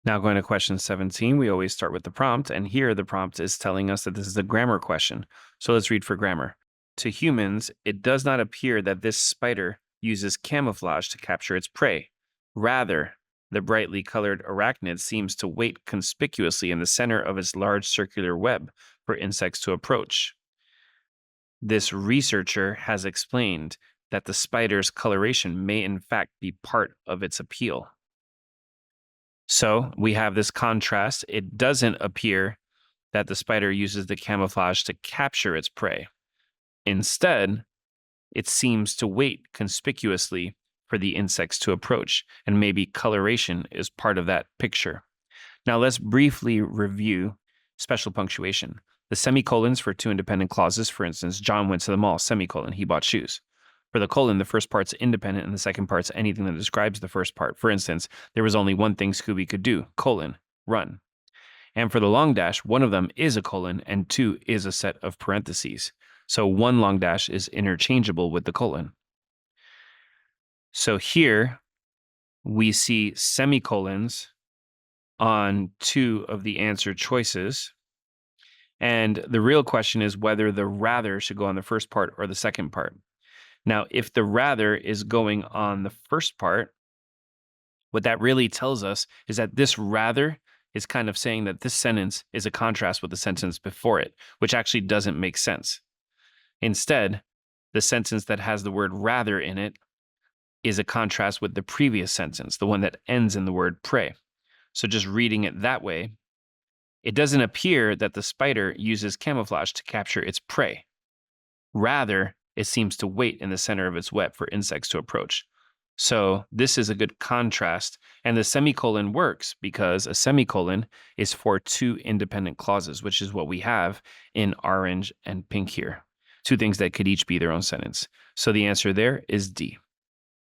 Now going to question 17, we always start with the prompt, and here the prompt is telling us that this is a grammar question. So let's read for grammar. To humans, it does not appear that this spider uses camouflage to capture its prey. Rather, the brightly colored arachnid seems to wait conspicuously in the center of its large circular web for insects to approach. This researcher has explained that the spider's coloration may in fact be part of its appeal. So we have this contrast. It doesn't appear that the spider uses the camouflage to capture its prey. Instead, it seems to wait conspicuously for the insects to approach, and maybe coloration is part of that picture. Now let's briefly review special punctuation. The semicolons for two independent clauses, for instance, John went to the mall, semicolon, he bought shoes. For the colon, the first part's independent and the second part's anything that describes the first part. For instance, there was only one thing Scooby could do, colon, run. And for the long dash, one of them is a colon and two is a set of parentheses. So one long dash is interchangeable with the colon. So here we see semicolons on two of the answer choices. And the real question is whether the rather should go on the first part or the second part. Now, if the rather is going on the first part, what that really tells us is that this rather is kind of saying that this sentence is a contrast with the sentence before it, which actually doesn't make sense. Instead, the sentence that has the word rather in it is a contrast with the previous sentence, the one that ends in the word prey. So just reading it that way, it doesn't appear that the spider uses camouflage to capture its prey. Rather, it seems to wait in the center of its web for insects to approach. So this is a good contrast, and the semicolon works because a semicolon is for two independent clauses, which is what we have in orange and pink here. Two things that could each be their own sentence. So the answer there is D.